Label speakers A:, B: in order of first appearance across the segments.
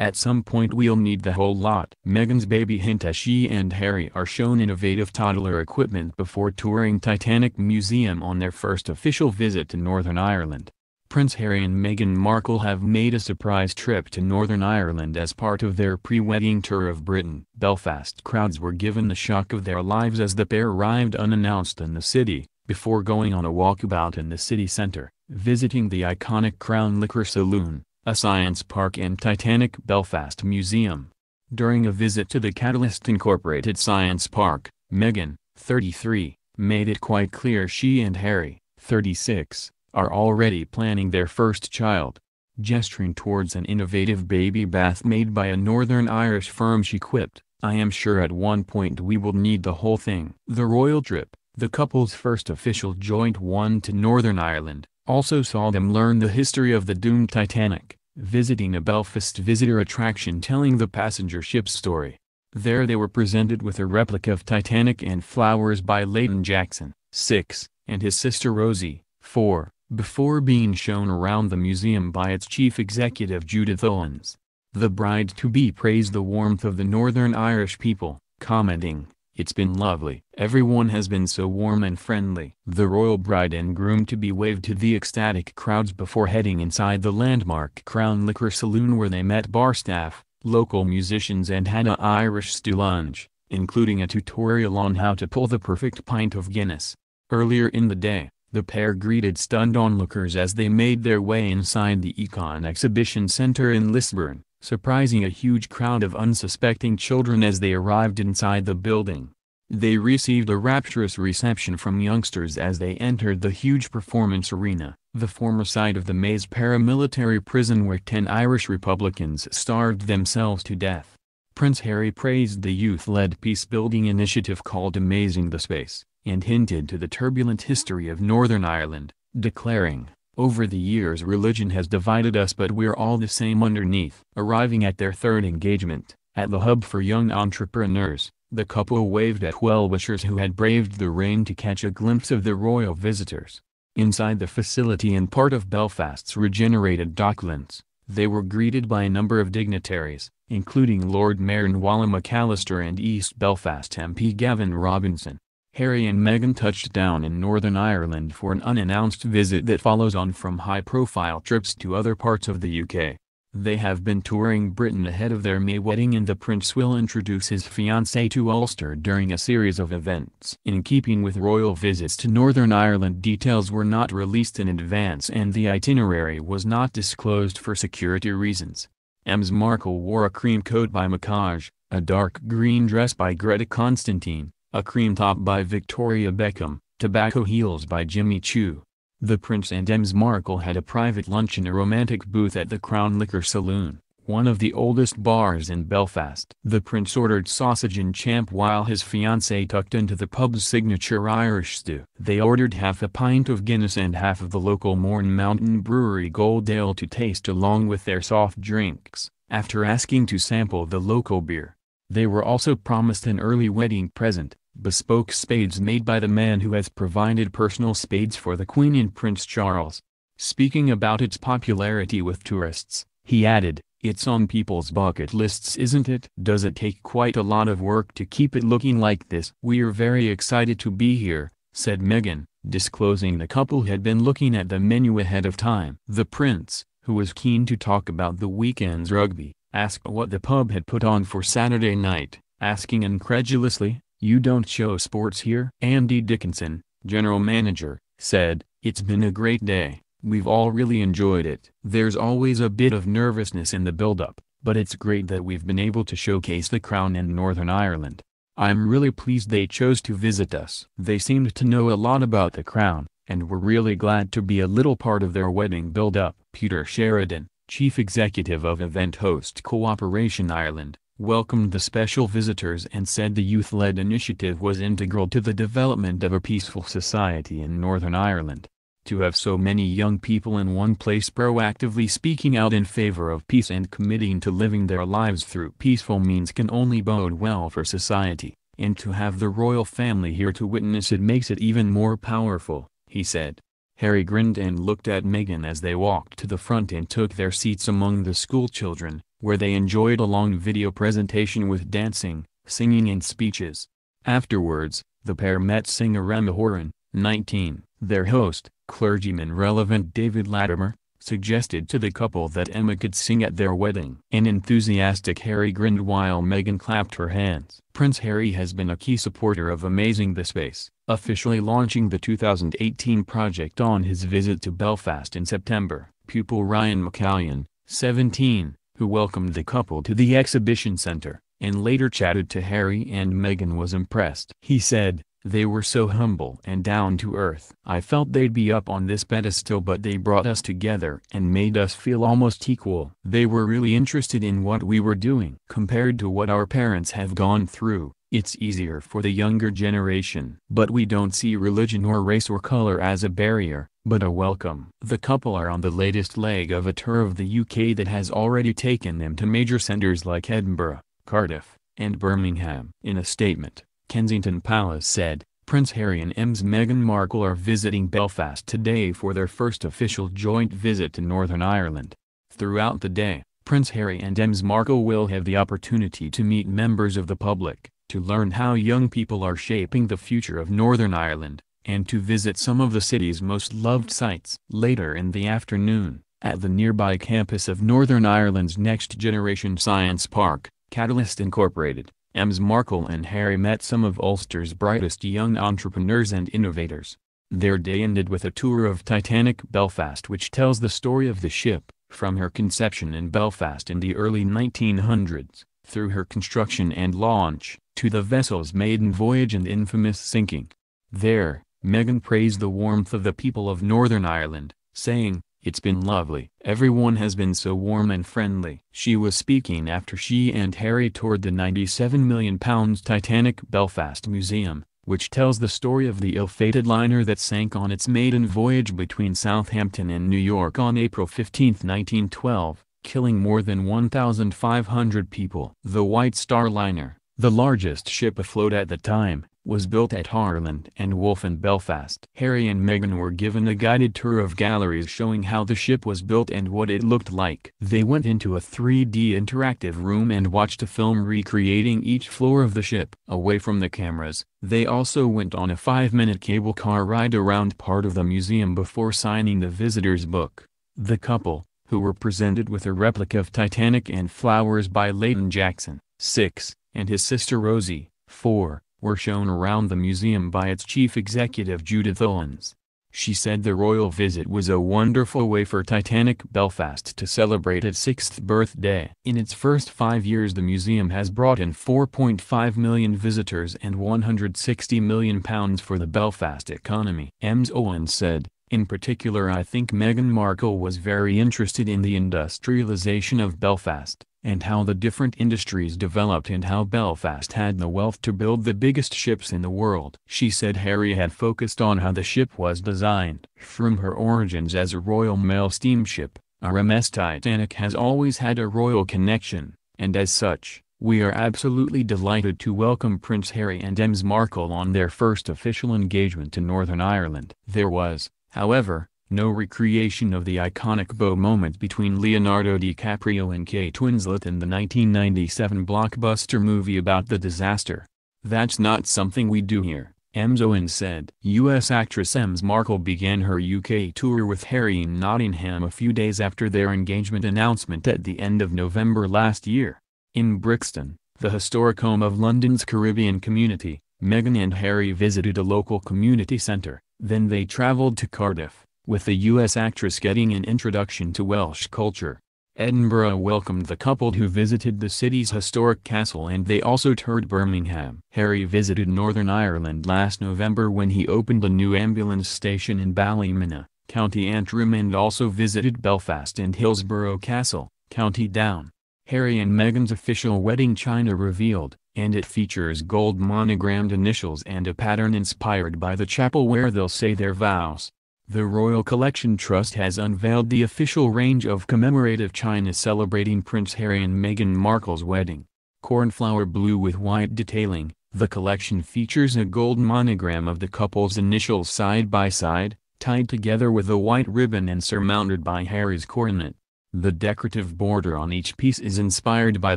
A: At some point we'll need the whole lot. Meghan's baby hint as she and Harry are shown innovative toddler equipment before touring Titanic Museum on their first official visit to Northern Ireland. Prince Harry and Meghan Markle have made a surprise trip to Northern Ireland as part of their pre-wedding tour of Britain. Belfast crowds were given the shock of their lives as the pair arrived unannounced in the city, before going on a walkabout in the city centre, visiting the iconic Crown Liquor Saloon, a science park and Titanic Belfast Museum. During a visit to the Catalyst Incorporated Science Park, Meghan, 33, made it quite clear she and Harry, 36, are already planning their first child. Gesturing towards an innovative baby bath made by a Northern Irish firm, she quipped, "I am sure at one point we will need the whole thing." The royal trip, the couple's first official joint one to Northern Ireland, also saw them learn the history of the doomed Titanic, visiting a Belfast visitor attraction telling the passenger ship's story. There they were presented with a replica of Titanic and flowers by Leighton Jackson, 6, and his sister Rosie, 4, before being shown around the museum by its chief executive Judith Owens. The bride-to-be praised the warmth of the Northern Irish people, commenting, "It's been lovely. Everyone has been so warm and friendly." The royal bride and groom-to-be waved to the ecstatic crowds before heading inside the landmark Crown Liquor Saloon, where they met bar staff, local musicians and had an Irish stew lunch, including a tutorial on how to pull the perfect pint of Guinness. Earlier in the day, the pair greeted stunned onlookers as they made their way inside the Econ Exhibition Centre in Lisburn, surprising a huge crowd of unsuspecting children as they arrived inside the building. They received a rapturous reception from youngsters as they entered the huge performance arena, the former site of the Maze paramilitary prison where 10 Irish Republicans starved themselves to death. Prince Harry praised the youth-led peace-building initiative called Amazing the Space, and hinted to the turbulent history of Northern Ireland, declaring, "Over the years religion has divided us, but we're all the same underneath." Arriving at their third engagement, at the hub for young entrepreneurs, the couple waved at well-wishers who had braved the rain to catch a glimpse of the royal visitors. Inside the facility and part of Belfast's regenerated docklands, they were greeted by a number of dignitaries, including Lord Mayor Nuala McAllister and East Belfast MP Gavin Robinson. Harry and Meghan touched down in Northern Ireland for an unannounced visit that follows on from high-profile trips to other parts of the UK. They have been touring Britain ahead of their May wedding, and the prince will introduce his fiancée to Ulster during a series of events. In keeping with royal visits to Northern Ireland, details were not released in advance and the itinerary was not disclosed for security reasons. Ms. Markle wore a cream coat by Macaj, a dark green dress by Greta Constantine, a cream top by Victoria Beckham, tobacco heels by Jimmy Choo. The Prince and Ms. Markle had a private lunch in a romantic booth at the Crown Liquor Saloon, one of the oldest bars in Belfast. The Prince ordered sausage and champ while his fiancée tucked into the pub's signature Irish stew. They ordered half a pint of Guinness and half of the local Mourne Mountain Brewery Gold Ale to taste along with their soft drinks, after asking to sample the local beer. They were also promised an early wedding present, bespoke spades made by the man who has provided personal spades for the Queen and Prince Charles. Speaking about its popularity with tourists, he added, "It's on people's bucket lists, isn't it? Does it take quite a lot of work to keep it looking like this?" "We're very excited to be here," said Meghan, disclosing the couple had been looking at the menu ahead of time. The prince, who was keen to talk about the weekend's rugby, asked what the pub had put on for Saturday night, asking incredulously, "You don't show sports here?" Andy Dickinson, general manager, said, "It's been a great day. We've all really enjoyed it. There's always a bit of nervousness in the build-up, but it's great that we've been able to showcase the Crown and Northern Ireland. I'm really pleased they chose to visit us. They seemed to know a lot about the Crown, and we're really glad to be a little part of their wedding build-up." Peter Sheridan, chief executive of event host Cooperation Ireland, welcomed the special visitors and said the youth-led initiative was integral to the development of a peaceful society in Northern Ireland. To have so many young people in one place proactively speaking out in favor of peace and committing to living their lives through peaceful means can only bode well for society, and to have the royal family here to witness it makes it even more powerful, he said. Harry grinned and looked at Meghan as they walked to the front and took their seats among the schoolchildren, where they enjoyed a long video presentation with dancing, singing and speeches. Afterwards, the pair met singer Emma Horan, 19. Their host, clergyman relevant David Latimer, suggested to the couple that Emma could sing at their wedding. An enthusiastic Harry grinned while Meghan clapped her hands. Prince Harry has been a key supporter of Amazing the Space, officially launching the 2018 project on his visit to Belfast in September. Pupil Ryan McCallion, 17, who welcomed the couple to the exhibition center, and later chatted to Harry and Meghan, was impressed. He said, "They were so humble and down to earth. I felt they'd be up on this pedestal, but they brought us together and made us feel almost equal. They were really interested in what we were doing. Compared to what our parents have gone through, it's easier for the younger generation. But we don't see religion or race or color as a barrier, but a welcome." The couple are on the latest leg of a tour of the UK that has already taken them to major centres like Edinburgh, Cardiff, and Birmingham. In a statement, Kensington Palace said, Prince Harry and Ms. Meghan Markle are visiting Belfast today for their first official joint visit to Northern Ireland. Throughout the day, Prince Harry and Ms. Markle will have the opportunity to meet members of the public, to learn how young people are shaping the future of Northern Ireland, and to visit some of the city's most loved sites. Later in the afternoon, at the nearby campus of Northern Ireland's Next Generation Science Park, Catalyst Incorporated, Ms. Markle and Harry met some of Ulster's brightest young entrepreneurs and innovators. Their day ended with a tour of Titanic Belfast, which tells the story of the ship, from her conception in Belfast in the early 1900s, through her construction and launch, to the vessel's maiden voyage and infamous sinking. There, Meghan praised the warmth of the people of Northern Ireland, saying, "It's been lovely. Everyone has been so warm and friendly." She was speaking after she and Harry toured the £97 million Titanic Belfast Museum, which tells the story of the ill-fated liner that sank on its maiden voyage between Southampton and New York on April 15, 1912, killing more than 1,500 people. The White Star liner, the largest ship afloat at the time, was built at Harland and Wolff in Belfast. Harry and Meghan were given a guided tour of galleries showing how the ship was built and what it looked like. They went into a 3D interactive room and watched a film recreating each floor of the ship. Away from the cameras, they also went on a 5-minute cable car ride around part of the museum before signing the visitor's book. The couple, who were presented with a replica of Titanic and flowers by Leighton Jackson, 6, and his sister Rosie, 4, were shown around the museum by its chief executive Judith Owens. She said the royal visit was a wonderful way for Titanic Belfast to celebrate its 6th birthday. In its first 5 years, the museum has brought in 4.5 million visitors and £160 million for the Belfast economy. Ms. Owens said, "In particular, I think Meghan Markle was very interested in the industrialization of Belfast, and how the different industries developed and how Belfast had the wealth to build the biggest ships in the world." She said Harry had focused on how the ship was designed. From her origins as a Royal Mail steamship, RMS Titanic has always had a royal connection, and as such, we are absolutely delighted to welcome Prince Harry and Ms. Markle on their first official engagement to Northern Ireland. There was, however, no recreation of the iconic bow moment between Leonardo DiCaprio and Kate Winslet in the 1997 blockbuster movie about the disaster. "That's not something we do here," Ms. Owens said. U.S. actress Ms. Markle began her UK tour with Harry in Nottingham a few days after their engagement announcement at the end of November last year. In Brixton, the historic home of London's Caribbean community, Meghan and Harry visited a local community centre. Then they travelled to Cardiff, with the U.S. actress getting an introduction to Welsh culture. Edinburgh welcomed the couple, who visited the city's historic castle, and they also toured Birmingham. Harry visited Northern Ireland last November when he opened a new ambulance station in Ballymena, County Antrim, and also visited Belfast and Hillsborough Castle, County Down. Harry and Meghan's official wedding china revealed, and it features gold monogrammed initials and a pattern inspired by the chapel where they'll say their vows. The Royal Collection Trust has unveiled the official range of commemorative china celebrating Prince Harry and Meghan Markle's wedding. Cornflower blue with white detailing, the collection features a gold monogram of the couple's initials side by side, tied together with a white ribbon and surmounted by Harry's coronet. The decorative border on each piece is inspired by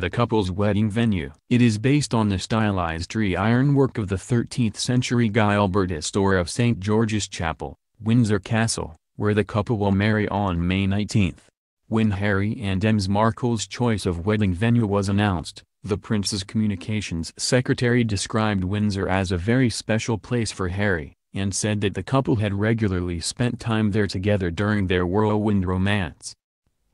A: the couple's wedding venue. It is based on the stylized tree ironwork of the 13th century Guy Albertus door of St. George's Chapel, Windsor Castle, where the couple will marry on May 19. When Harry and Ms. Markle's choice of wedding venue was announced, the Prince's communications secretary described Windsor as a very special place for Harry, and said that the couple had regularly spent time there together during their whirlwind romance.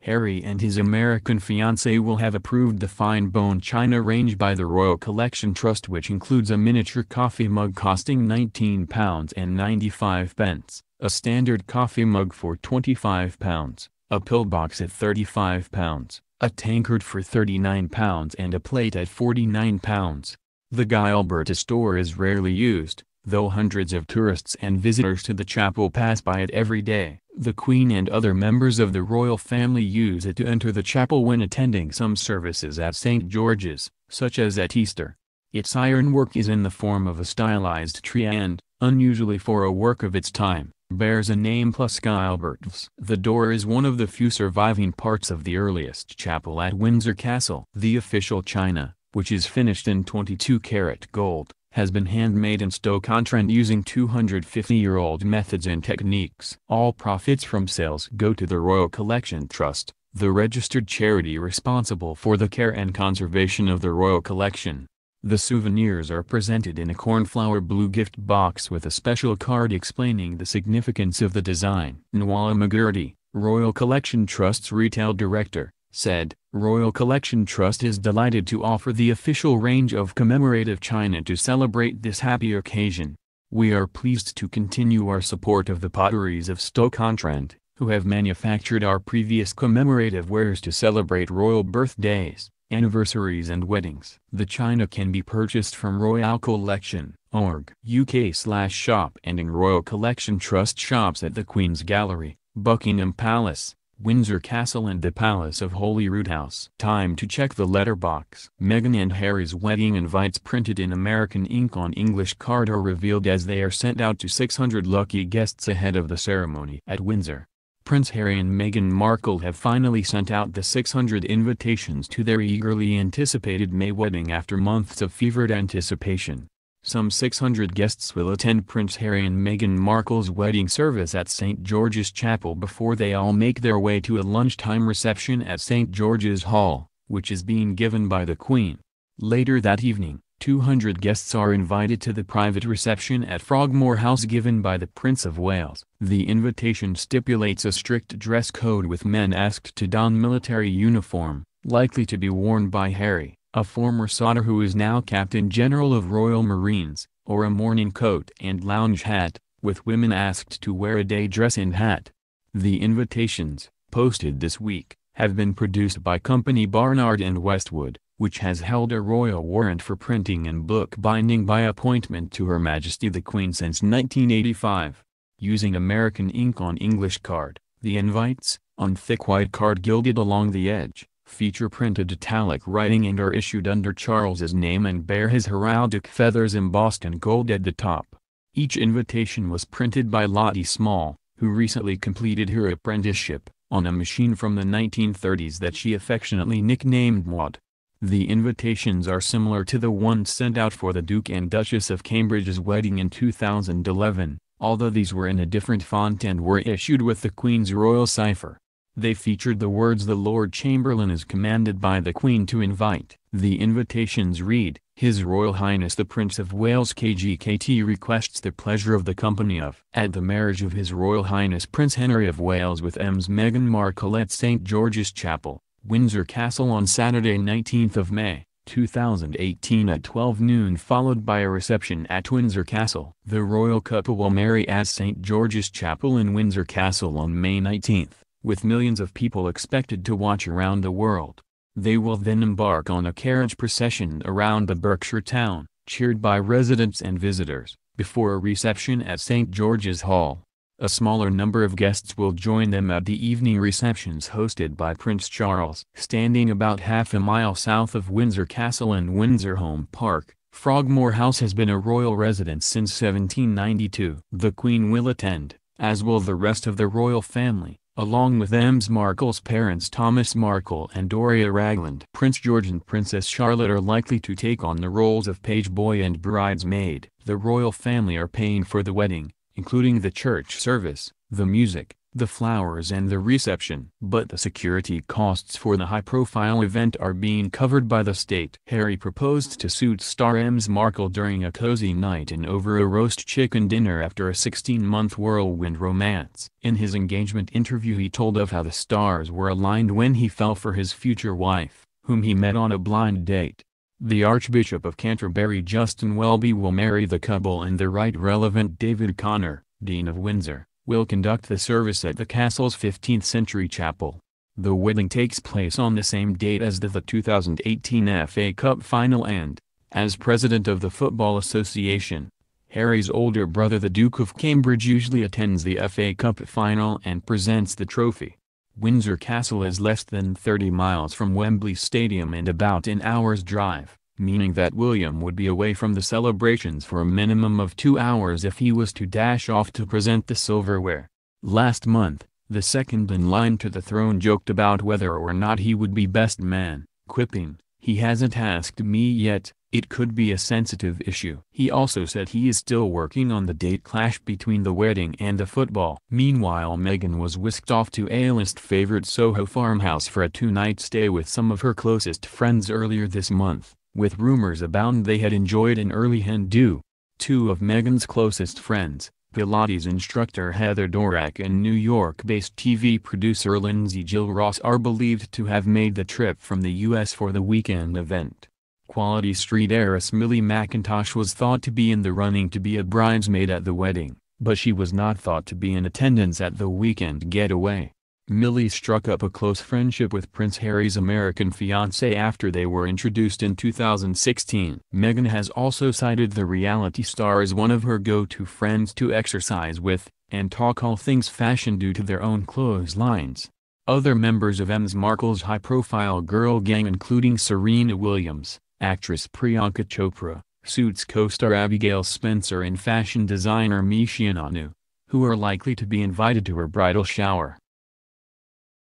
A: Harry and his American fiancée will have approved the fine bone china range by the Royal Collection Trust, which includes a miniature coffee mug costing £19.95, a standard coffee mug for £25, a pillbox at £35, a tankard for £39 and a plate at £49. The Guy Albertus store is rarely used, though hundreds of tourists and visitors to the chapel pass by it every day. The Queen and other members of the royal family use it to enter the chapel when attending some services at St. George's, such as at Easter. Its ironwork is in the form of a stylized tree and, unusually for a work of its time, bears a name plus Guy Albertus. The door is one of the few surviving parts of the earliest chapel at Windsor Castle. The official china, which is finished in 22-karat gold, has been handmade in Stoke-on-Trent using 250-year-old methods and techniques. All profits from sales go to the Royal Collection Trust, the registered charity responsible for the care and conservation of the royal collection. The souvenirs are presented in a cornflower blue gift box with a special card explaining the significance of the design. Nwala McGurty, Royal Collection Trust's retail director, said, "Royal Collection Trust is delighted to offer the official range of commemorative china to celebrate this happy occasion. We are pleased to continue our support of the potteries of Stoke-on-Trent, who have manufactured our previous commemorative wares to celebrate royal birthdays, anniversaries and weddings." The china can be purchased from royalcollection.org UK/shop and in Royal Collection Trust shops at the Queen's Gallery, Buckingham Palace, Windsor Castle and the Palace of Holyrood House. Time to check the letterbox. Meghan and Harry's wedding invites printed in American ink on English card are revealed as they are sent out to 600 lucky guests ahead of the ceremony at Windsor. Prince Harry and Meghan Markle have finally sent out the 600 invitations to their eagerly anticipated May wedding after months of fevered anticipation. Some 600 guests will attend Prince Harry and Meghan Markle's wedding service at St. George's Chapel before they all make their way to a lunchtime reception at St. George's Hall, which is being given by the Queen. Later that evening, 200 guests are invited to the private reception at Frogmore House given by the Prince of Wales. The invitation stipulates a strict dress code with men asked to don military uniform, likely to be worn by Harry, a former soldier who is now Captain General of Royal Marines, or a morning coat and lounge hat, with women asked to wear a day dress and hat. The invitations, posted this week, have been produced by company Barnard and Westwood, which has held a royal warrant for printing and book binding by appointment to Her Majesty the Queen since 1985. Using American ink on English card, the invites, on thick white card gilded along the edge, feature printed italic writing and are issued under Charles's name and bear his heraldic feathers embossed in gold at the top. Each invitation was printed by Lottie Small, who recently completed her apprenticeship, on a machine from the 1930s that she affectionately nicknamed Maud. The invitations are similar to the ones sent out for the Duke and Duchess of Cambridge's wedding in 2011, although these were in a different font and were issued with the Queen's royal cipher. They featured the words "The Lord Chamberlain is commanded by the Queen to invite." The invitations read, "His Royal Highness the Prince of Wales KGKT requests the pleasure of the company of at the marriage of His Royal Highness Prince Henry of Wales with Ms. Meghan Markle at St. George's Chapel, Windsor Castle on Saturday 19th of May, 2018 at 12 noon, followed by a reception at Windsor Castle." The royal couple will marry at St. George's Chapel in Windsor Castle on May 19th. With millions of people expected to watch around the world. They will then embark on a carriage procession around the Berkshire town, cheered by residents and visitors, before a reception at St. George's Hall. A smaller number of guests will join them at the evening receptions hosted by Prince Charles. Standing about half a mile south of Windsor Castle and Windsor Home Park, Frogmore House has been a royal residence since 1792. The Queen will attend, as will the rest of the royal family, along with Ms. Markle's parents Thomas Markle and Doria Ragland. Prince George and Princess Charlotte are likely to take on the roles of page boy and bridesmaid. The royal family are paying for the wedding, including the church service, the music, the flowers and the reception. But the security costs for the high-profile event are being covered by the state. Harry proposed to suit star Ms. Markle during a cozy night-in over a roast chicken dinner after a 16-month whirlwind romance. In his engagement interview he told of how the stars were aligned when he fell for his future wife, whom he met on a blind date. The Archbishop of Canterbury Justin Welby will marry the couple and the Right Reverend David Connor, Dean of Windsor, will conduct the service at the castle's 15th-century chapel. The wedding takes place on the same date as the 2018 FA Cup final and, as president of the Football Association, Harry's older brother the Duke of Cambridge usually attends the FA Cup final and presents the trophy. Windsor Castle is less than 30 miles from Wembley Stadium and about an hour's drive, meaning that William would be away from the celebrations for a minimum of 2 hours if he was to dash off to present the silverware. Last month, the second in line to the throne joked about whether or not he would be best man, quipping, "He hasn't asked me yet, it could be a sensitive issue." He also said he is still working on the date clash between the wedding and the football. Meanwhile, Meghan was whisked off to A-list favorite Soho farmhouse for a 2-night stay with some of her closest friends earlier this month, with rumors abound they had enjoyed an early hen-do. Two of Meghan's closest friends, Pilates instructor Heather Dorak and New York-based TV producer Lindsay Jill Ross, are believed to have made the trip from the U.S. for the weekend event. Quality Street heiress Millie McIntosh was thought to be in the running to be a bridesmaid at the wedding, but she was not thought to be in attendance at the weekend getaway. Millie struck up a close friendship with Prince Harry's American fiancée after they were introduced in 2016. Meghan has also cited the reality star as one of her go-to friends to exercise with, and talk all things fashion due to their own clothes lines. Other members of Ms. Markle's high-profile girl gang including Serena Williams, actress Priyanka Chopra, Suits co-star Abigail Spencer and fashion designer Misha Nanu, who are likely to be invited to her bridal shower.